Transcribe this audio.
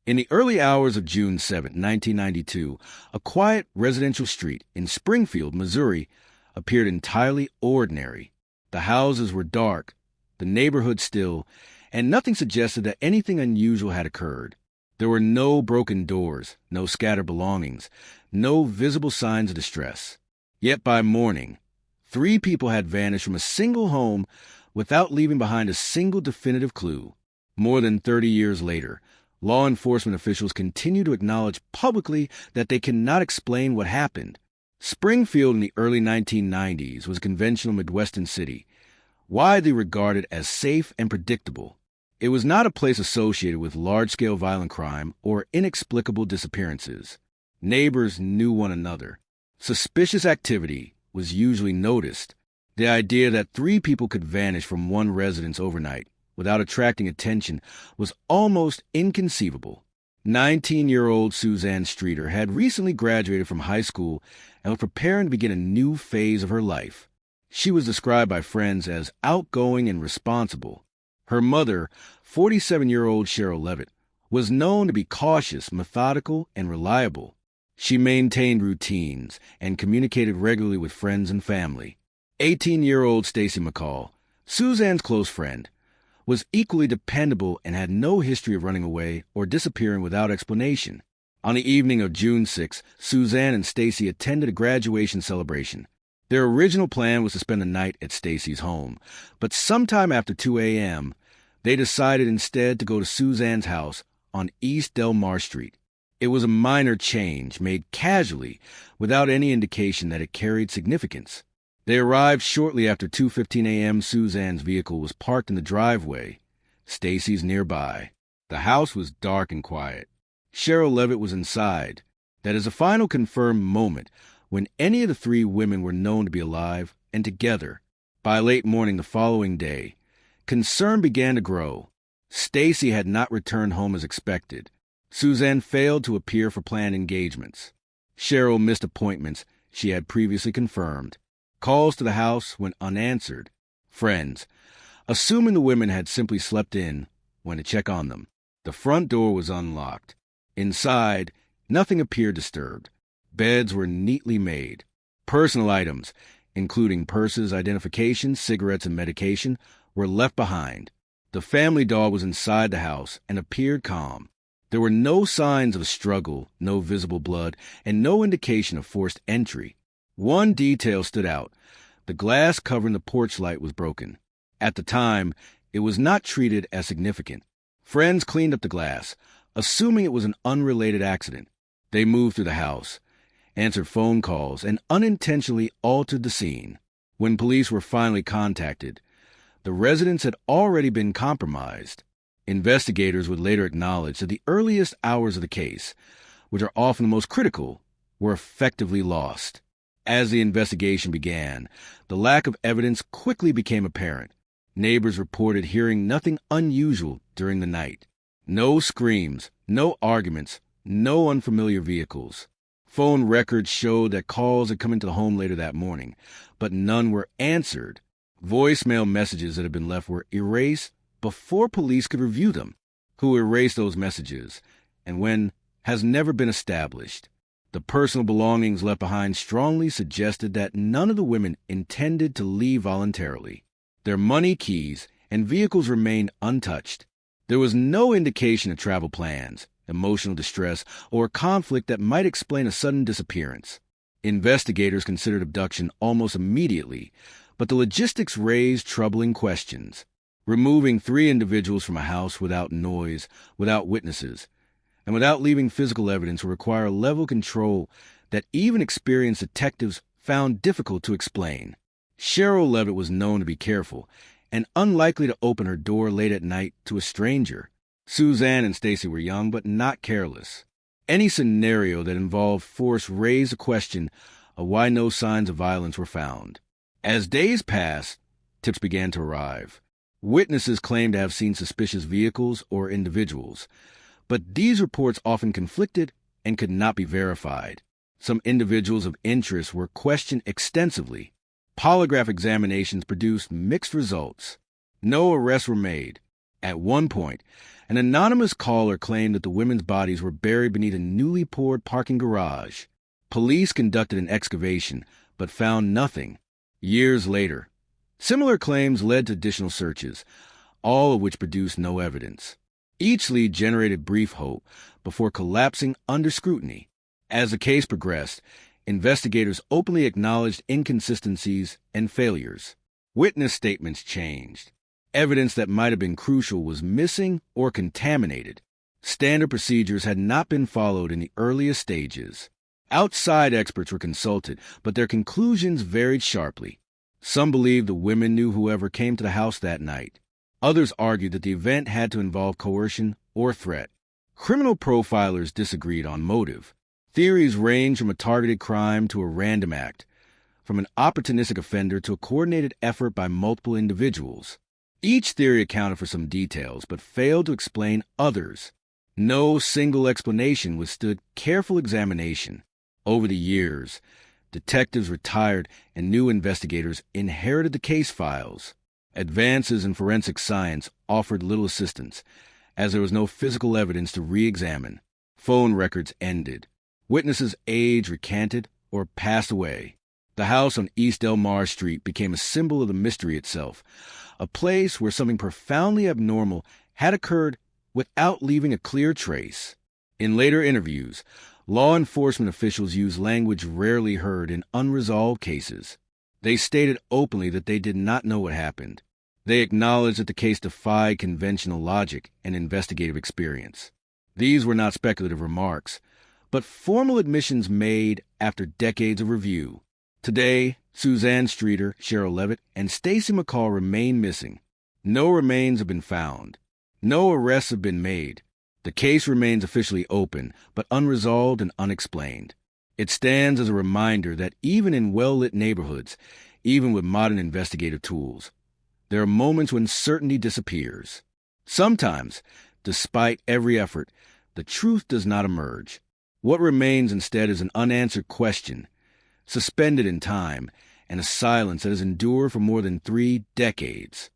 In the early hours of June 7, 1992, a quiet residential street in Springfield, Missouri, appeared entirely ordinary. The houses were dark, the neighborhood still, and nothing suggested that anything unusual had occurred. There were no broken doors, no scattered belongings, no visible signs of distress. Yet by morning, 3 people had vanished from a single home without leaving behind a single definitive clue. More than 30 years later, law enforcement officials continue to acknowledge publicly that they cannot explain what happened. Springfield in the early 1990s was a conventional Midwestern city, widely regarded as safe and predictable. It was not a place associated with large-scale violent crime or inexplicable disappearances. Neighbors knew one another. Suspicious activity was usually noticed. The idea that 3 people could vanish from one residence overnight without attracting attention was almost inconceivable. 19-year-old Suzanne Streeter had recently graduated from high school and was preparing to begin a new phase of her life. She was described by friends as outgoing and responsible. Her mother, 47-year-old Sherrill Levitt, was known to be cautious, methodical, and reliable. She maintained routines and communicated regularly with friends and family. 18-year-old Stacy McCall, Suzanne's close friend, was equally dependable and had no history of running away or disappearing without explanation. On the evening of June 6, Suzanne and Stacy attended a graduation celebration. Their original plan was to spend the night at Stacy's home, but sometime after 2 a.m., they decided instead to go to Suzanne's house on East Del Mar Street. It was a minor change made casually without any indication that it carried significance. They arrived shortly after 2:15 a.m. Suzanne's vehicle was parked in the driveway. Stacy's nearby. The house was dark and quiet. Sherrill Levitt was inside. That is a final confirmed moment when any of the 3 women were known to be alive and together. By late morning the following day, concern began to grow. Stacy had not returned home as expected. Suzanne failed to appear for planned engagements. Sherrill missed appointments she had previously confirmed. Calls to the house went unanswered. Friends, assuming the women had simply slept in, went to check on them. The front door was unlocked. Inside, nothing appeared disturbed. Beds were neatly made. Personal items, including purses, identification, cigarettes, and medication, were left behind. The family dog was inside the house and appeared calm. There were no signs of a struggle, no visible blood, and no indication of forced entry. One detail stood out. The glass covering the porch light was broken. At the time, it was not treated as significant. Friends cleaned up the glass, assuming it was an unrelated accident. They moved through the house, answered phone calls, and unintentionally altered the scene. When police were finally contacted, the residence had already been compromised. Investigators would later acknowledge that the earliest hours of the case, which are often the most critical, were effectively lost. As the investigation began, the lack of evidence quickly became apparent. Neighbors reported hearing nothing unusual during the night. No screams, no arguments, no unfamiliar vehicles. Phone records showed that calls had come into the home later that morning, but none were answered. Voicemail messages that had been left were erased before police could review them. Who erased those messages, and when, has never been established. The personal belongings left behind strongly suggested that none of the women intended to leave voluntarily. Their money, keys, and vehicles remained untouched. There was no indication of travel plans, emotional distress, or conflict that might explain a sudden disappearance. Investigators considered abduction almost immediately, but the logistics raised troubling questions. Removing 3 individuals from a house without noise, without witnesses, and without leaving physical evidence would require a level of control that even experienced detectives found difficult to explain. Sherrill Levitt was known to be careful and unlikely to open her door late at night to a stranger. Suzanne and Stacy were young but not careless. Any scenario that involved force raised the question of why no signs of violence were found. As days passed, tips began to arrive. Witnesses claimed to have seen suspicious vehicles or individuals, but these reports often conflicted and could not be verified. Some individuals of interest were questioned extensively. Polygraph examinations produced mixed results. No arrests were made, At one point, an anonymous caller claimed that the women's bodies were buried beneath a newly poured parking garage. Police conducted an excavation, but found nothing. Years later, similar claims led to additional searches, all of which produced no evidence. Each lead generated brief hope before collapsing under scrutiny. As the case progressed, investigators openly acknowledged inconsistencies and failures. Witness statements changed. Evidence that might have been crucial was missing or contaminated. Standard procedures had not been followed in the earliest stages. Outside experts were consulted, but their conclusions varied sharply. Some believed the women knew whoever came to the house that night. Others argued that the event had to involve coercion or threat. Criminal profilers disagreed on motive. Theories ranged from a targeted crime to a random act, from an opportunistic offender to a coordinated effort by multiple individuals. Each theory accounted for some details, but failed to explain others. No single explanation withstood careful examination. Over the years, detectives retired and new investigators inherited the case files. Advances in forensic science offered little assistance, as there was no physical evidence to re-examine. Phone records ended. Witnesses' age recanted or passed away. The house on East Del Mar Street became a symbol of the mystery itself, a place where something profoundly abnormal had occurred without leaving a clear trace. In later interviews, law enforcement officials used language rarely heard in unresolved cases. They stated openly that they did not know what happened. They acknowledged that the case defied conventional logic and investigative experience. These were not speculative remarks, but formal admissions made after decades of review. Today, Suzanne Streeter, Sherrill Levitt, and Stacy McCall remain missing. No remains have been found. No arrests have been made. The case remains officially open, but unresolved and unexplained. It stands as a reminder that even in well-lit neighborhoods, even with modern investigative tools, there are moments when certainty disappears. Sometimes, despite every effort, the truth does not emerge. What remains instead is an unanswered question, suspended in time, and a silence that has endured for more than 3 decades.